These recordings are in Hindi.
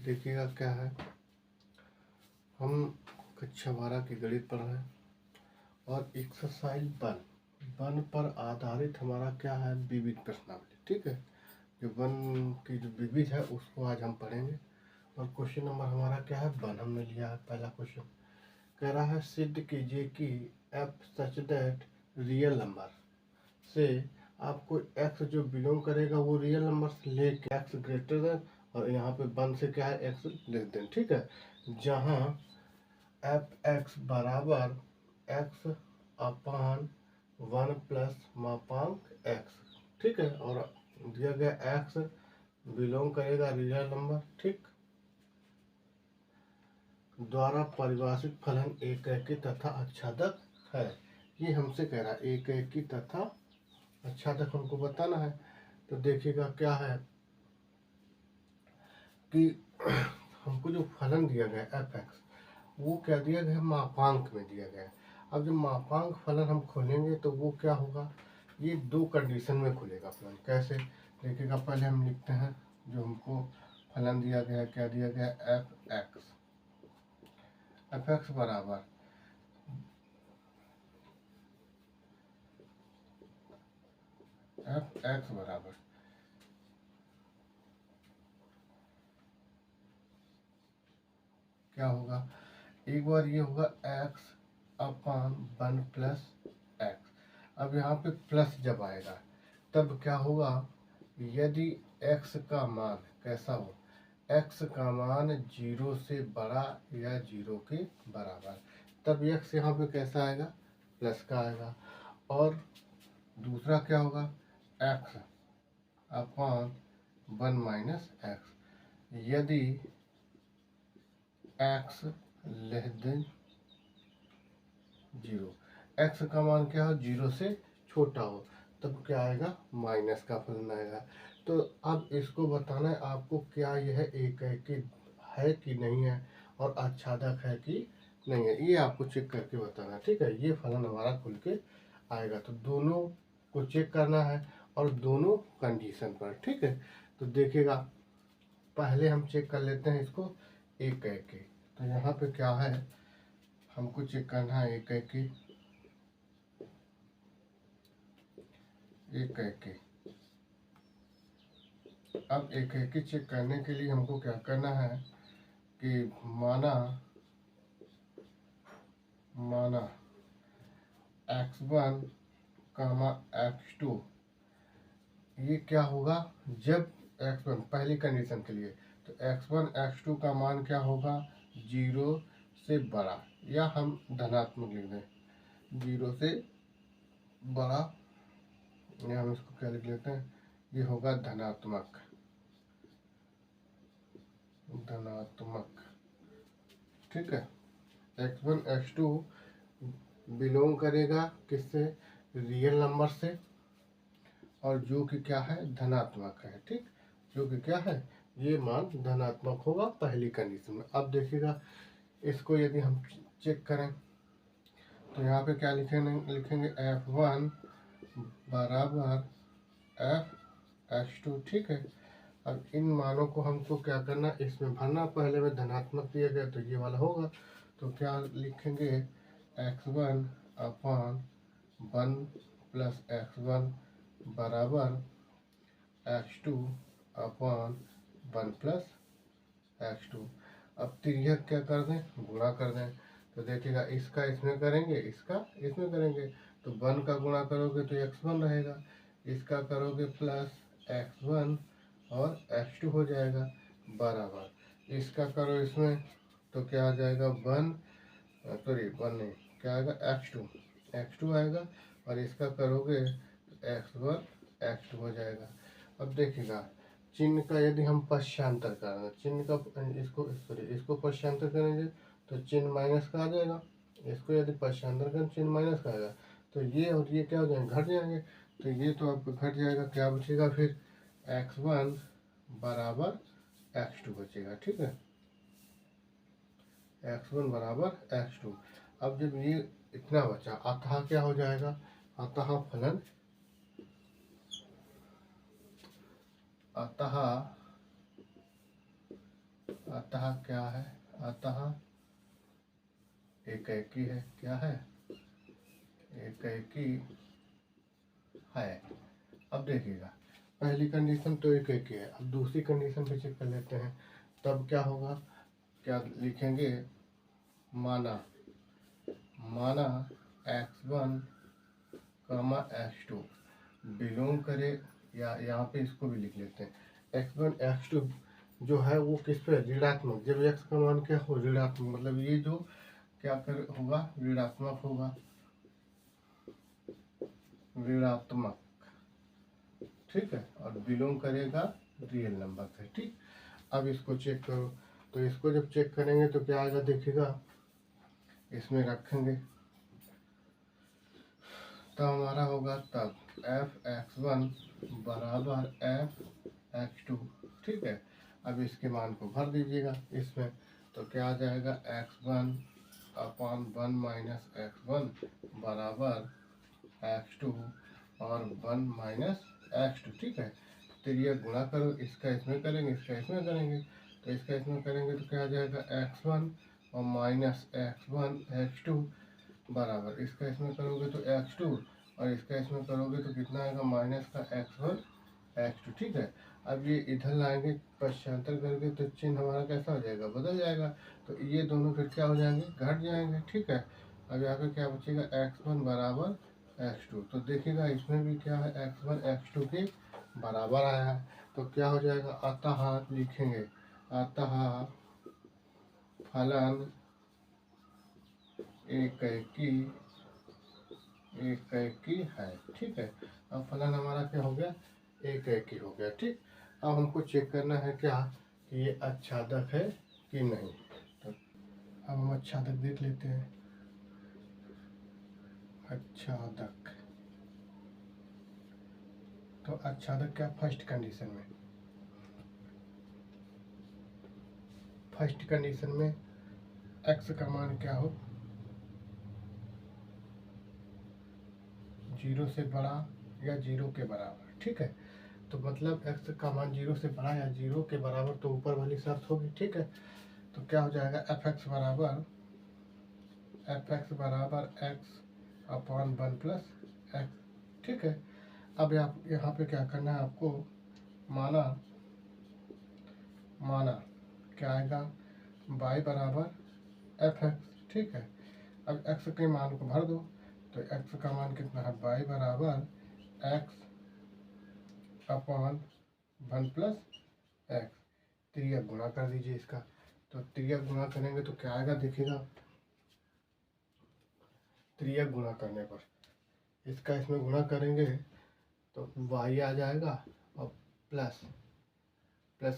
देखिएगा क्या है, हम कक्षा 12 की गणित पढ़ रहे हैं और एक्सरसाइज वन पर आधारित हमारा क्या है, विविध प्रश्नावली। ठीक है, जो वन की जो विविध है उसको आज हम पढ़ेंगे। और क्वेश्चन नंबर हमारा क्या है, वन हमने लिया है। पहला क्वेश्चन कह रहा है सिद्ध कीजिए कि F such that real number से आपको एक्स जो बिलोंग करेगा वो रियल नंबर से लेके एक्स ग्रेटर देन, और यहाँ पे वन से क्या है, एक्स लेस देन। ठीक है, जहाँ एफ एक्स बराबर एक्स अपान 1 प्लस मापांक एक्स। ठीक है, और दिया गया एक्स बिलोंग करेगा रियल नंबर। ठीक, द्वारा परिभाषित फलन एकैकी तथा आच्छादक है। ये हमसे कह रहा है एकैकी तथा आच्छादक हमको बताना है। तो देखिएगा क्या है कि हमको जो फलन दिया गया एफ एक्स वो क्या दिया गया, मापांक में दिया गया। अब जब मापांक फलन हम खोलेंगे तो वो क्या होगा, ये दो कंडीशन में खुलेगा फलन। कैसे देखिएगा, पहले हम लिखते हैं जो हमको फलन दिया गया, क्या दिया गया, एफ एक्स बराबर एफ एक्स बराबर क्या होगा, एक बार ये होगा एक्स अपान 1 प्लस एक्स। अब यहाँ पे प्लस जब आएगा तब क्या होगा, यदि एक्स का मान कैसा हो, एक्स का मान 0 से बड़ा या 0 के बराबर, तब एक्स यहाँ पे कैसा आएगा, प्लस का आएगा। और दूसरा क्या होगा, एक्स अपान 1 माइनस एक्स, यदि एक्स लेस देन 0, एक्स का मान क्या हो, 0 से छोटा हो, तब क्या आएगा, माइनस का फलन आएगा। तो अब इसको बताना है आपको, क्या यह एकैकी है कि नहीं है और आच्छादक है कि नहीं है, ये आपको चेक करके बताना है। ठीक है, ये फलन हमारा खुल के आएगा। तो दोनों को चेक करना है और दोनों कंडीशन पर। ठीक है, तो देखिएगा पहले हम चेक कर लेते हैं इसको एकैकी। तो यहाँ पे क्या है, हमको चेक करना है एकैकी। अब एकैकी चेक करने के लिए हमको क्या करना है कि माना x1 कामा x2, ये क्या होगा, जब x1 पहली कंडीशन के लिए, तो x1 x2 का मान क्या होगा, 0 से बड़ा, या हम धनात्मक लिख दें, 0 से बड़ा, या हम इसको क्या लिख लेते हैं, ये होगा धनात्मक। ठीक है, x1 x2 बिलोंग करेगा किससे, रियल नंबर से, और जो कि क्या है, धनात्मक है। ठीक, जो कि क्या है, ये मान धनात्मक होगा पहली कंडीशन में। अब देखिएगा इसको यदि हम चेक करें तो यहाँ पे क्या लिखेंगे f1 बराबर f(x2)। ठीक है, अब इन मानों को हमको क्या करना, इसमें भरना। पहले में धनात्मक दिया गया तो ये वाला होगा, तो क्या लिखेंगे, x1 अपान 1 प्लस x1 बराबर x2 अपान 1 प्लस x2। अब तिर्यक क्या कर दें, गुणा कर दें। तो देखिएगा इसका इसमें करेंगे, इसका इसमें करेंगे, तो 1 का गुणा करोगे तो x1 रहेगा, इसका करोगे प्लस x1 और x2 हो जाएगा बराबर, इसका करो इसमें तो क्या आ जाएगा 1, सॉरी 1 नहीं, क्या आएगा x2 आएगा, और इसका करोगे x1 x2 हो जाएगा। अब देखिएगा चिन्ह का यदि हम पश्चांतर करें, चिन्ह का इसको पश्चांतर करेंगे तो चिन्ह माइनस का आ जाएगा, इसको यदि पश्चांतर करें चिन्ह माइनस का आएगा, तो ये और ये क्या हो जाएंगे, घट जाएंगे। तो ये तो आपको घट जाएगा, क्या बचेगा फिर, x1 बराबर x2 बचेगा। ठीक है, x1 बराबर x2। अब जब ये इतना बचा, अतः क्या हो जाएगा, अतः फलन, अतः अतः क्या है, अतः एकाकी है, क्या है, एकाकी है। अब देखिएगा पहली कंडीशन तो एकाकी है, अब दूसरी कंडीशन पे चेक कर लेते हैं। तब क्या होगा, क्या लिखेंगे, माना x1 x2 बिलोंग करे, या यहाँ पे इसको भी लिख लेते हैं x1 x2 जो है वो किस पे, ऋणात्मक। जब x का मान क्या हो, ऋणात्मक, मतलब ये जो क्या कर होगा, ऋणात्मक होगा, ऋणात्मक, ठीक है, और बिलोंग करेगा रियल नंबर से, ठीक। अब इसको चेक करो, तो इसको जब चेक करेंगे तो क्या आएगा, देखिएगा इसमें रखेंगे तो हमारा होगा तब f(x1) बराबर f(x2), ठीक है। अब इसके मान को भर दीजिएगा इसमें, तो क्या आ जाएगा, x1/1 माइनस x1 बराबर x2 और 1 माइनस x2, ठीक है। तो ये गुणा करो, इसका इसमें करेंगे, इसका इसमें करेंगे, तो इसका इसमें करेंगे तो क्या आ जाएगा, x1 और माइनस x1 x2 बराबर, इसका इसमें करोगे तो x2 और इसका इसमें करोगे तो कितना आएगा, माइनस का x1 x2, ठीक है। अब ये इधर लाएंगे पश्चांतर करके तो चिन्ह हमारा कैसा हो जाएगा, बदल जाएगा, तो ये दोनों फिर क्या हो जाएंगे, घट जाएंगे, ठीक है। अब यहाँ पे क्या बचेगा, x1 बराबर x2, तो देखिएगा इसमें भी क्या है, x1 x2 के बराबर आया है, तो क्या हो जाएगा, अतः लिखेंगे, अतः फलन एकाकी है, ठीक है। अब फलन हमारा क्या हो गया, एकाकी हो गया, ठीक। अब हमको चेक करना है क्या, कि ये आच्छादक है कि नहीं। तो अब हम आच्छादक देख लेते हैं, आच्छादक, तो आच्छादक क्या, फर्स्ट कंडीशन में, फर्स्ट कंडीशन में x का मान क्या हो, 0 से बड़ा या 0 के बराबर, ठीक है। तो मतलब x का मान 0 से बड़ा या 0 के बराबर, तो ऊपर वाली शर्त होगी, ठीक है। तो क्या हो जाएगा, f(x) बराबर x/1 प्लस x, ठीक है। अब यहाँ पे क्या करना है आपको, माना क्या आएगा, y बराबर f(x), ठीक है। अब x के मान को भर दो, तो x का मान कितना है, y बराबर x/1 प्लस x, त्रियक गुणा कर दीजिए इसका, तो त्रियक गुणा करेंगे तो क्या आएगा, देखिएगा त्रियक गुणा करने पर इसका इसमें गुणा करेंगे तो y आ जाएगा, और प्लस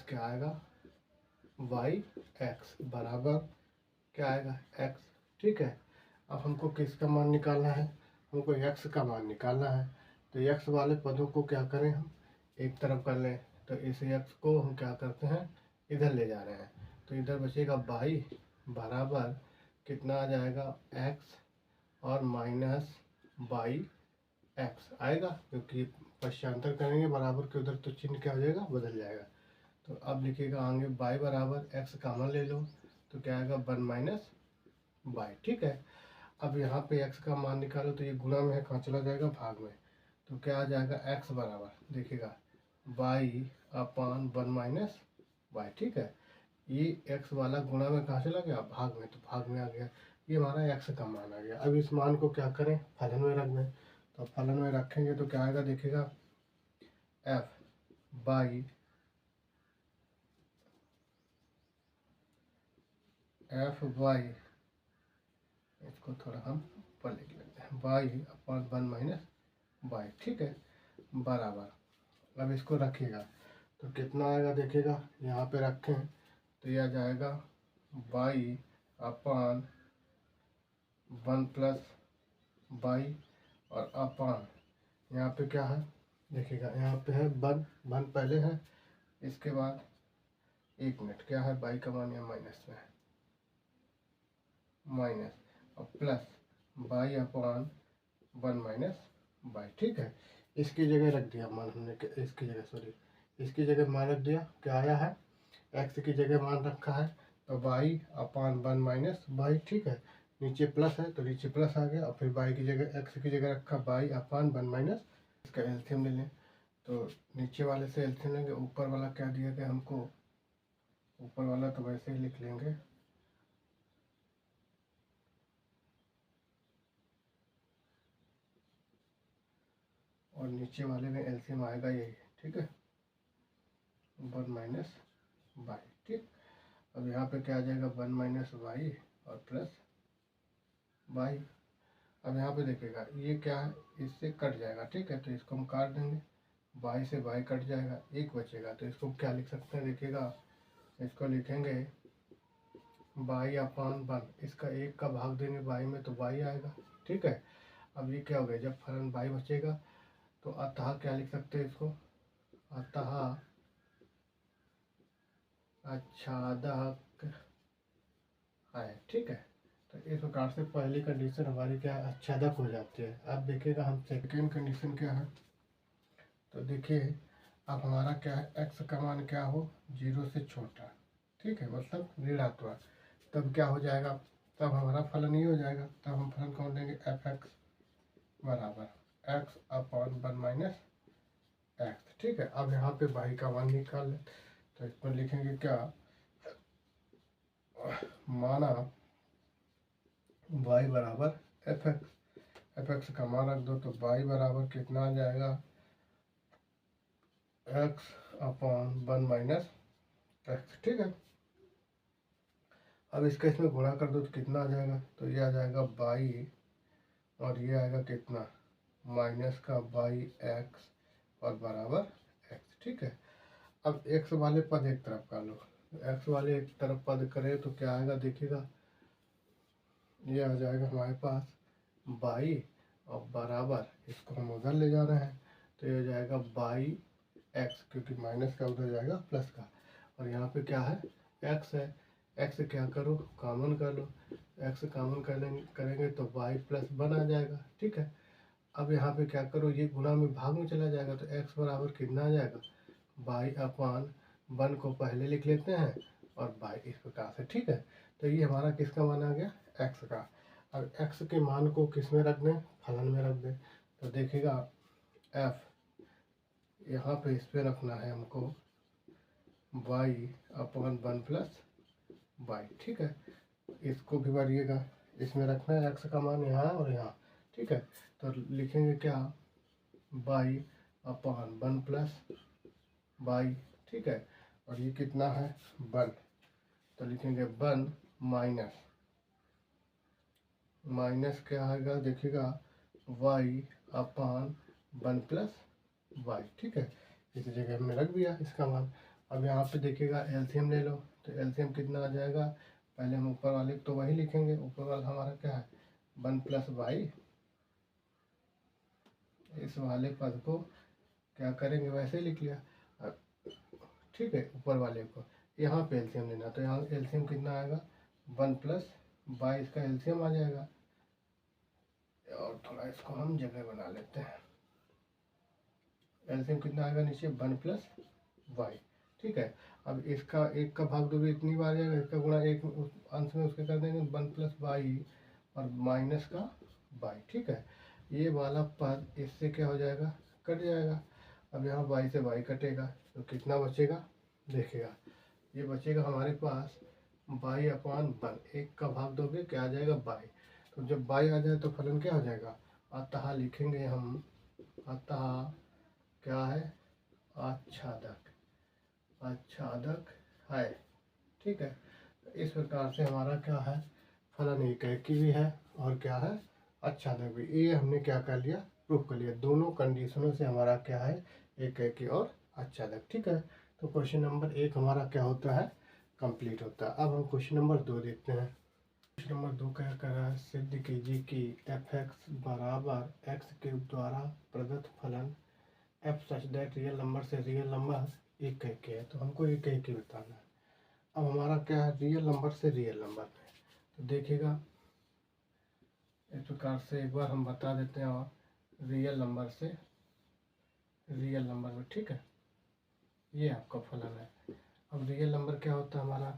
क्या आएगा, y(x) बराबर क्या आएगा, x, ठीक है। अब हमको किसका मान निकालना है, हमको x का मान निकालना है, तो x वाले पदों को क्या करें, हम एक तरफ कर लें, तो इस x को हम क्या करते हैं, इधर ले जा रहे हैं, तो इधर बचेगा y बराबर कितना आ जाएगा, x और माइनस y(x) आएगा, क्योंकि पश्चांतर करेंगे बराबर के उधर तो चिन्ह क्या हो जाएगा, बदल जाएगा। तो अब लिखिएगा आगे y बराबर x कॉमन ले लो, तो क्या आएगा, 1 माइनस y, ठीक है। अब यहाँ पे x का मान निकालो, तो ये गुणा में है, कहाँ चला जाएगा, भाग में, तो क्या आ जाएगा, x बराबर देखिएगा y/1 माइनस y, ठीक है। ये x वाला गुणा में कहाँ चला गया, भाग में, तो भाग में आ गया, ये हमारा x का मान आ गया। अब इस मान को क्या करें, फलन में रख दें, तो फलन में रखेंगे तो क्या आएगा, देखिएगा f/y, इसको थोड़ा हम ऊपर लिख लेते हैं, y/1 माइनस y, ठीक है, बराबर। अब इसको रखिएगा तो कितना आएगा, देखिएगा यहाँ पे रखें तो यह आ जाएगा y/1 प्लस y, और अपान यहाँ पे क्या है, देखिएगा यहाँ पे है 1 पहले है, इसके बाद 1 मिनट क्या है, y का मान यहाँ माइनस में है, माइनस, और प्लस y/1 माइनस y, ठीक है। इसकी जगह रख दिया मान हमने, इसकी जगह मान रख दिया, क्या आया है एक्स की जगह मान रखा है तो by upon one minus by, ठीक है। नीचे प्लस है तो नीचे प्लस आ गया, और फिर बाई की जगह एक्स की जगह रखा बाई अपान वन माइनस। इसका एल्सियम ले लें तो नीचे वाले से एल्सियम लेंगे, ऊपर वाला क्या दिया गया हमको, ऊपर वाला तो वैसे ही लिख लेंगे, और नीचे वाले में एल्सियम आएगा यही, ठीक है, वन माइनस बाई, ठीक। अब यहाँ पे क्या आ जाएगा, वन माइनस बाई और प्लस बाई। अब यहाँ पे देखिएगा ये क्या है, इससे कट जाएगा, ठीक है, तो इसको हम काट देंगे, बाई से बाई कट जाएगा, एक बचेगा, तो इसको क्या लिख सकते हैं, देखिएगा इसको लिखेंगे बाई अपान वन, इसका एक का भाग देंगे बाई में तो बाई आएगा, ठीक है। अब ये क्या हो गया, जब फलन बाई बचेगा तो अतः क्या लिख सकते हैं इसको, अतः आच्छादक है, ठीक है। तो इस प्रकार से पहली कंडीशन हमारी क्या है, आच्छादक हो जाती है। अब देखिएगा हम सेकेंड कंडीशन क्या है, तो देखिए अब हमारा क्या है, एक्स का मान क्या हो, जीरो से छोटा, ठीक है, मतलब ऋणात्मक, तब क्या हो जाएगा, तब हमारा फलन ये हो जाएगा, तब हम फलन कौन लेंगे, एफ एक्स बराबर x upon one minus x, ठीक है। अब यहाँ पे बाई का मान निकाल लें, तो इस पर लिखेंगे क्या, माना बाई बराबर एफ एक्स का मान रख दो, तो बाई बराबर कितना आ जाएगा, x upon one minus x, ठीक है। अब इसका इसमें गुणा कर दो तो कितना आ जाएगा, तो ये आ जाएगा बाई, और ये आएगा कितना, माइनस का बाई एक्स और बराबर एक्स, ठीक है। अब एक्स वाले पद एक तरफ कर लो, एक्स वाले एक तरफ पद करें तो क्या आएगा, देखिएगा ये आ जाएगा हमारे पास बाई और बराबर, इसको हम उधर ले जा रहे हैं तो ये हो जाएगा बाई एक्स, क्योंकि माइनस का उधर जाएगा प्लस का, और यहाँ पे क्या है, एक्स है, एक्स क्या करो, कॉमन कर लो, एक्स कॉमन करेंगे तो बाई प्लस वन आ जाएगा, ठीक है। अब यहाँ पे क्या करो, ये गुणा में भाग में चला जाएगा, तो एक्स बराबर कितना आ जाएगा, बाई अपान वन को पहले लिख लेते हैं और बाई, इस प्रकार से, ठीक है। तो ये हमारा किसका मान आ गया, एक्स का। अब एक्स के मान को किस में रख दें, फलन में रख दें, तो देखिएगा एफ, यहाँ पे इस पे रखना है हमको by upon one plus by, ठीक है। इसको भी बढ़िएगा, इसमें रखना है एक्स का मान यहाँ और यहाँ, ठीक है। तो लिखेंगे क्या, by upon one plus by, ठीक है, और ये कितना है, वन, तो लिखेंगे वन माइनस, माइनस क्या आएगा, देखिएगा Y upon one plus Y, ठीक है। इस जगह हमने रख दिया इसका मान। अब यहाँ पे देखिएगा एलसीएम ले लो, तो एलसीएम कितना आ जाएगा, पहले हम ऊपर वाले तो वही लिखेंगे, ऊपर वाला हमारा क्या है, वन प्लस वाई, इस वाले पद को क्या करेंगे, वैसे ही लिख लिया, ठीक है। ऊपर वाले को यहाँ पे एलसीएम लेना, तो यहाँ एलसीएम कितना आएगा, वन प्लस बाई, इसका एलसीएम आ जाएगा, और थोड़ा इसको हम जगह बना लेते हैं, एलसीएम कितना आएगा नीचे, वन प्लस वाई, ठीक है। अब इसका एक का भाग दोगे इतनी बार जाएगा, इसका गुणा एक अंश में उसके कर देंगे, वन प्लस वाई और माइनस का वाई, ठीक है। ये वाला पद इससे क्या हो जाएगा, कट जाएगा। अब यहाँ वाई से वाई कटेगा तो कितना बचेगा, देखिएगा ये बचेगा हमारे पास बाई अपान वन, एक का भाग दोगे क्या आ जाएगा, बाई, तो जब बाई आ जाए तो फलन क्या हो जाएगा, अतः लिखेंगे हम, अतः क्या है, आच्छादक, आच्छादक है, ठीक है। इस प्रकार से हमारा क्या है, फलन एकेकी भी है और क्या है, आच्छादक भी। ये हमने क्या कर लिया, प्रूफ कर लिया, दोनों कंडीशनों से हमारा क्या है, एकेकी और आच्छादक, ठीक है। तो क्वेश्चन नंबर एक हमारा क्या होता है, कंप्लीट होता है। अब हम क्वेश्चन नंबर दो देखते हैं। क्वेश्चन नंबर दो क्या कर रहा है, सिद्ध कीजिए कि एफ एक्स बराबर एक्स क्यूब द्वारा प्रदत्त फलन F such that real number से रियल नंबर एक कह के है, तो हमको एक कह के बताना है। अब हमारा क्या है, रियल नंबर से रियल नंबर में, तो देखिएगा इस प्रकार से एक बार हम बता देते हैं, और रियल नंबर से रियल नंबर में, ठीक है, ये आपका फलन है। अब रियल नंबर क्या होता है हमारा,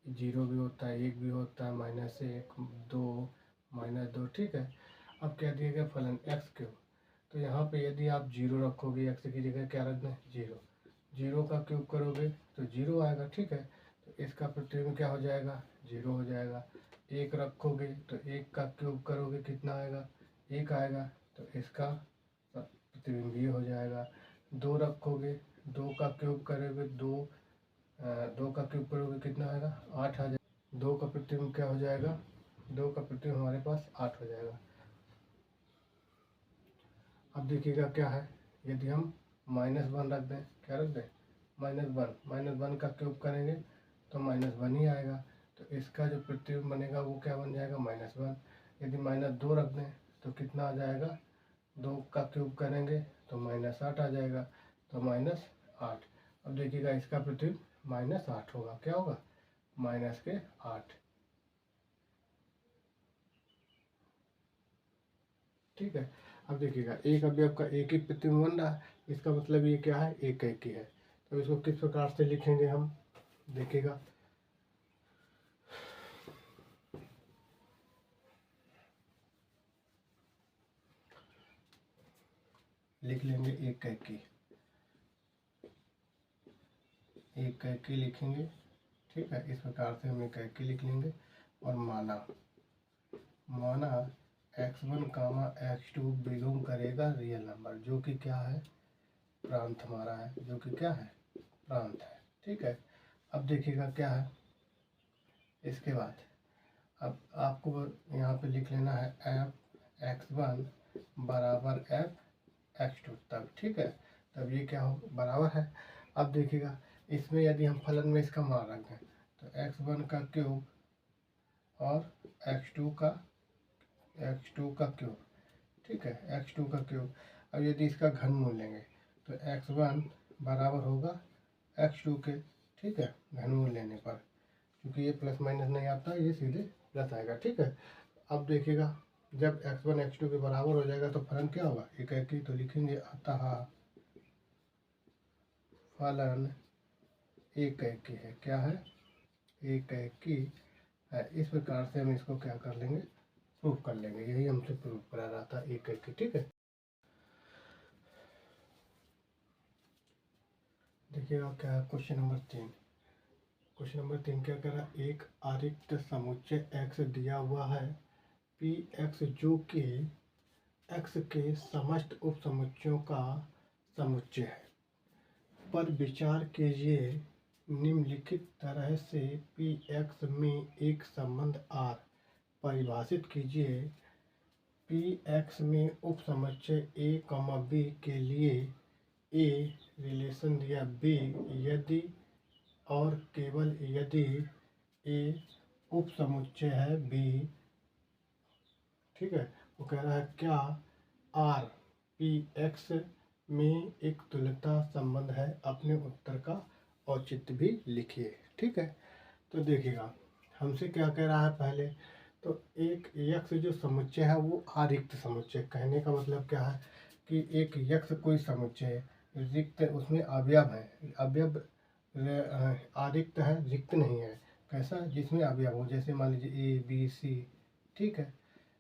0 भी होता है, 1 भी होता है, -1, 2, -2, ठीक है। अब क्या दिया गया फलन x3, तो यहाँ पे यदि आप 0 रखोगे, x की जगह क्या रखना है 0, 0 का क्यूब करोगे तो 0 आएगा, ठीक है। तो इसका प्रतिबिंब क्या हो जाएगा 0 हो जाएगा। 1 रखोगे तो 1 का क्यूब करोगे कितना आएगा 1 आएगा, तो इसका प्रतिबिंब ये हो जाएगा। 2 रखोगे, 2 का क्यूब करोगे 2 का क्यूब करोगे कितना आएगा 8 आ जाएगा। 2 का प्रतिबिंब क्या हो जाएगा, 2 का प्रतिबिंब हमारे पास 8 हो जाएगा। अब देखिएगा क्या है, यदि हम -1 रख दें, क्या रख दें -1 का क्यूब करेंगे तो -1 ही आएगा, तो इसका जो प्रतिबिंब बनेगा वो क्या बन जाएगा -1। यदि -2 रख दें तो कितना आ जाएगा, 2 का क्यूब करेंगे तो -8 आ जाएगा, तो -8। अब देखिएगा इसका प्रतिबिंब -8 होगा, क्या होगा -8, ठीक है। अब देखिएगा एक अवयव का एक ही प्रतिबिंब बन रहा है, इसका मतलब ये क्या है एक ही है। तो इसको किस प्रकार से लिखेंगे हम, देखिएगा लिख लेंगे एक की लिखेंगे, ठीक है। इस प्रकार से हम एक की लिख लेंगे और माना x1, x2 बिलोंग करेगा रियल नंबर, जो कि क्या है प्रांत हमारा है, जो कि क्या है प्रांत है, ठीक है। अब देखिएगा क्या है, इसके बाद अब आपको यहाँ पे लिख लेना है f(x1) बराबर f(x2) तब, ठीक है। तब ये क्या हो बराबर है। अब देखिएगा इसमें यदि हम फलन में इसका मान रख दें तो x1 का क्यूब और x2 का क्यूब, ठीक है, x2 का क्यूब। अब यदि इसका घनमूल लेंगे तो x1 बराबर होगा x2 के, ठीक है, घनमूल लेने पर, क्योंकि ये प्लस माइनस नहीं आता, ये सीधे प्लस आएगा, ठीक है। अब देखिएगा जब x1 x2 के बराबर हो जाएगा तो फलन क्या होगा एक ही, तो लिखेंगे अतः फलन एक है, क्या है एक है। इस प्रकार से हम इसको क्या कर लेंगे प्रूफ कर लेंगे, यही हमसे प्रूफ करा रहा था एक की, ठीक है। देखिएगा क्या है क्वेश्चन नंबर 3। क्वेश्चन नंबर 3 क्या कह रहा है, एक आरिक्त समुच्चय x दिया हुआ है Px जो कि x के समस्त उपसमुच्चयों का समुच्चय है, पर विचार कीजिए निम्नलिखित तरह से Px में एक संबंध R परिभाषित कीजिए। Px में उपसमुच्चय a, b के लिए a रिलेशन दिया b यदि और केवल यदि a उपसमुच्चय है b, ठीक है। वो कह रहा है क्या R Px में एक तुल्यता संबंध है, अपने उत्तर का औचित्य भी लिखिए, ठीक है। तो देखिएगा हमसे क्या कह रहा है पहले, तो एक यक्ष जो समुच्चय है वो आरिक्त समुच्चय, कहने का मतलब क्या है कि एक यक्ष कोई समुच्चय है, रिक्त उसमें अवयव है, अवयव आरिक्त है, रिक्त नहीं है। कैसा, जिसमें अवयव हो, जैसे मान लीजिए ए बी सी, ठीक है,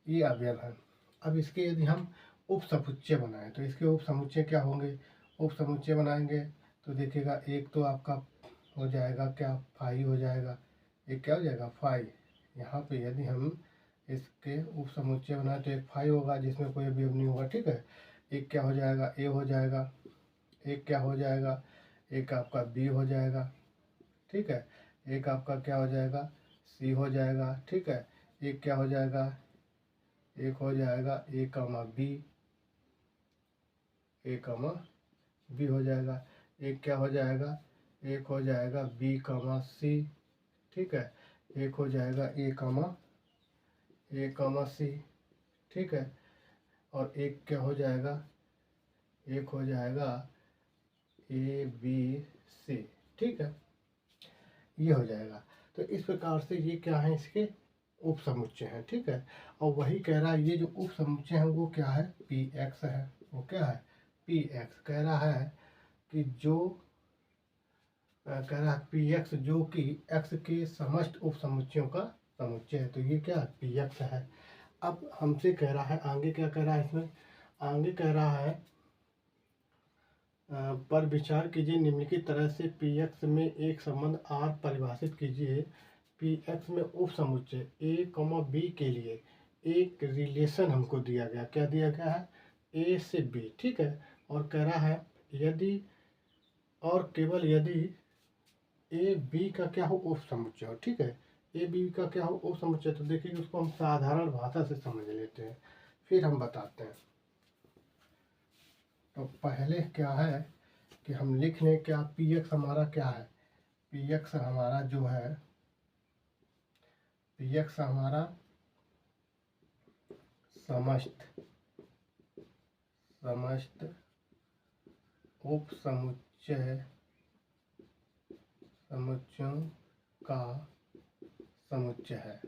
ये अवयव है। अब इसके यदि हम उप समुच्चय बनाएं तो इसके उप समुच्चय क्या होंगे, उप समुच्चय बनाएंगे तो देखिएगा एक तो आपका हो जाएगा क्या फाई हो जाएगा, एक क्या हो जाएगा फाई। यहाँ पे यदि हम इसके उप समुच्चय बनाए तो एक फाई होगा जिसमें कोई अवयव नहीं होगा, ठीक है। एक क्या हो जाएगा ए हो जाएगा, एक क्या हो जाएगा, एक आपका बी हो जाएगा, ठीक है, एक आपका क्या हो जाएगा सी हो जाएगा, ठीक है। एक क्या हो जाएगा, एक हो जाएगा ए कमा बी हो जाएगा। एक क्या हो जाएगा, एक हो जाएगा बी कमा सी, ठीक है। एक हो जाएगा ए कमा सी, ठीक है। और एक क्या हो जाएगा, एक हो जाएगा ए बी सी, ठीक है, ये हो जाएगा। तो इस प्रकार से ये क्या है इसके उप समुच्चय है, ठीक है। और वही कह रहा है ये जो उप समुच्चय है वो क्या है Px है, वो क्या है Px कह रहा है कि जो कह रहा है पी एक्स जो कि एक्स के समस्त उप समुच्चयों का समुच्चय है। तो ये क्या पी एक्स है। अब हमसे कह रहा है आगे, क्या कह रहा है इसमें, आगे कह रहा है पर विचार कीजिए, निम्नलिखित तरह से पी एक्स में एक संबंध आर परिभाषित कीजिए। पी एक्स में उप समुच्चय ए कॉमा बी के लिए एक रिलेशन हमको दिया गया, क्या दिया गया है, ए से बी, ठीक है। और कह रहा है यदि और केवल यदि ए बी का क्या हो उप समुच्चय हो, ठीक है। ए बी का क्या हो उप समुच्चय, तो देखिए उसको हम साधारण भाषा से समझ लेते हैं, फिर हम बताते हैं। तो पहले क्या है कि हम लिख लें क्या, पी एक्स हमारा क्या है, पी एक्स हमारा जो है, पी एक्स हमारा समस्त उप समुच्चयों का समुच्चय है।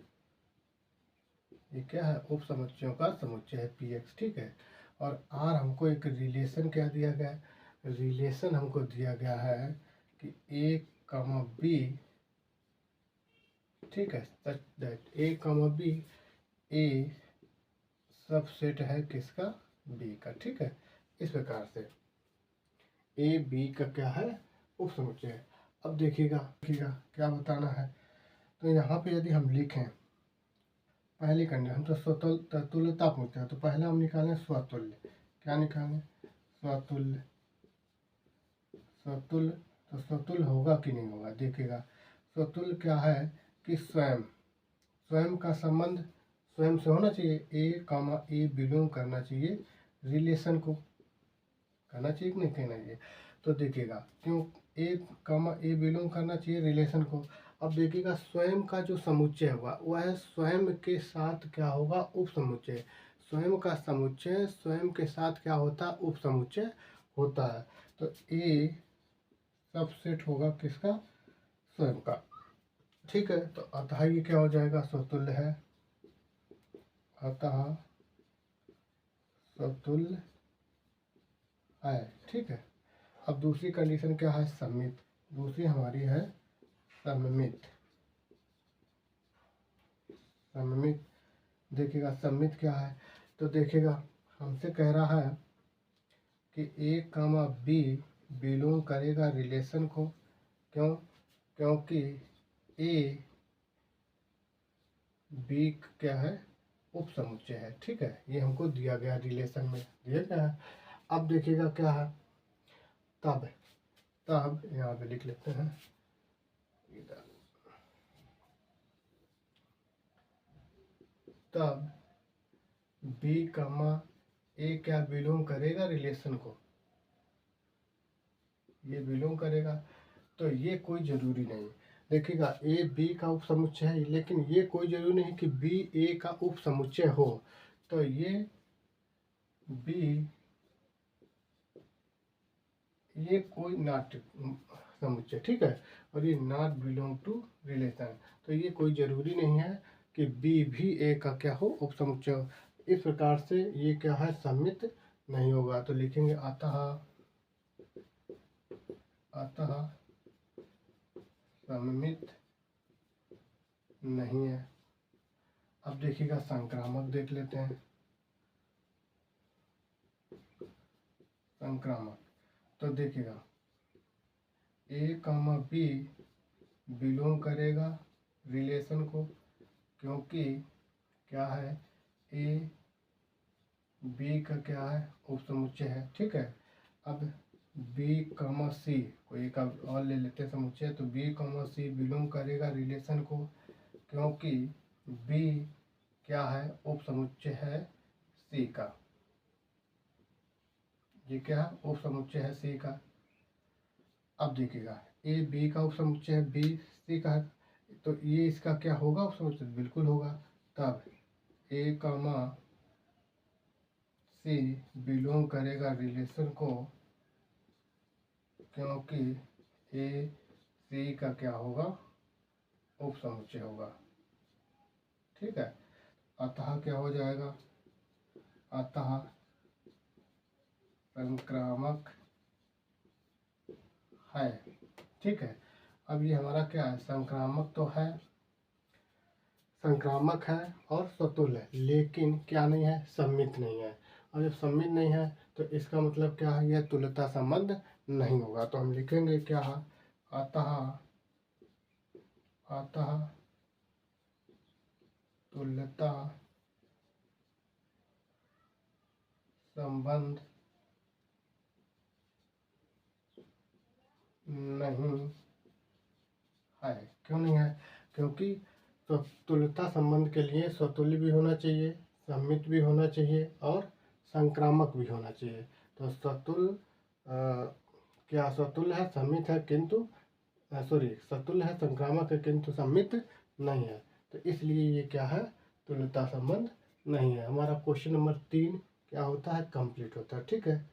ये क्या है, उप समुच्चयों का समुच्चय है पी एक्स, ठीक है। और आर हमको एक रिलेशन क्या दिया गया है, रिलेशन हमको दिया गया है कि ए कॉमा बी, ठीक है, such that A comma B A subset है किसका, बी का, ठीक है। इस प्रकार से ए बी का क्या है, उप समुच्चय है। अब देखिएगा क्या बताना है। तो यहाँ पे यदि हम लिखें पहली कंडीशन, हम तो तुल्यता पूछते हैं, तो पहले हम निकालें स्वतुल्य, क्या निकालें, स्वतुल्य। तो स्वतुल्य होगा कि नहीं होगा, देखिएगा स्वतुल्य क्या है कि स्वयं का संबंध स्वयं से होना चाहिए, ए कामा ए बिलोंग करना चाहिए रिलेशन को, करना चाहिए कि नहीं कहना चाहिए। तो देखिएगा क्यों ए कामा ए बिलोंग करना चाहिए रिलेशन को। अब देखिएगा स्वयं का जो समुच्चय होगा वह स्वयं के साथ क्या होगा, उप समुच्चय। स्वयं का समुच्चय स्वयं के साथ क्या होता है, उप समुच्चय होता है। तो ए सबसेट होगा किसका, स्वयं का, ठीक है। तो अतः ये क्या हो जाएगा, स्वतुल्य है, अतः स्वतुल्य है, ठीक है। अब दूसरी कंडीशन क्या है, सममित, दूसरी हमारी है सममित। सममित देखिएगा सममित क्या है, तो देखिएगा हमसे कह रहा है कि ए कामा बी बिलोंग करेगा रिलेशन को, क्योंकि ए बी क्या है, उप समुच्चय है, ठीक है। ये हमको दिया गया रिलेशन में दिया गया है। अब देखिएगा क्या है, तब यहाँ पे लिख लेते हैं, तब बी कामा ए क्या बिलोंग करेगा रिलेशन को, ये बिलोंग करेगा। तो ये कोई जरूरी नहीं, देखिएगा ए बी का उप समुच्चय है, लेकिन ये कोई जरूरी नहीं कि बी ए का उप समुच्चय हो। तो ये बी ये कोई नॉट समुच्चय, ठीक है, और ये नॉट बिलोंग टू रिलेशन। तो ये कोई जरूरी नहीं है कि बी भी ए का क्या हो, उप समुच्चय हो। इस प्रकार से ये क्या है, सम्मित नहीं होगा। तो लिखेंगे अतः सममित नहीं है। अब देखिएगा संक्रामक देख लेते हैं, संक्रामक। तो देखिएगा ए कामा बी बिलोंग करेगा रिलेशन को, क्योंकि क्या है, ए बी का क्या है, उप समुच्चय है, ठीक है। अब बी कामा सी को एक और ले लेते हैं समुच्चय, तो बी कामा सी बिलोंग करेगा रिलेशन को, क्योंकि बी क्या है, उप समुच्चय है सी का। ये क्या है, उप समुच्चय है सी का। अब देखिएगा ए बी का उप समुच्चय है, बी सी का है, तो ये इसका क्या होगा, उप समुच्चय, बिल्कुल होगा। तब ए कामा सी बिलोंग करेगा रिलेशन को, क्योंकि ए सी का क्या होगा, उप समुच्चय होगा, ठीक है। अतः क्या हो जाएगा, अतः संक्रामक है, ठीक है। अब ये हमारा क्या है, संक्रामक तो है, संक्रामक है और स्वतुल्य है, लेकिन क्या नहीं है, सम्मित नहीं है। और जब सम्मित नहीं है तो इसका मतलब क्या है, यह तुल्यता संबंध नहीं होगा। तो हम लिखेंगे क्या, अतः अतः तुल्यता संबंध नहीं है। क्यों नहीं है, क्योंकि तो तुल्यता संबंध के लिए स्वतुल्य भी होना चाहिए, सम्मित भी होना चाहिए और संक्रामक भी होना चाहिए। तो स्वतुल्य क्या स्वतुल्य है, सम्मित है, किंतु स्वतुल्य है, संक्रामक है, किंतु सम्मित नहीं है। तो इसलिए ये क्या है, तुल्यता संबंध नहीं है। हमारा क्वेश्चन नंबर 3 क्या होता है, कंप्लीट होता है। ठीक है।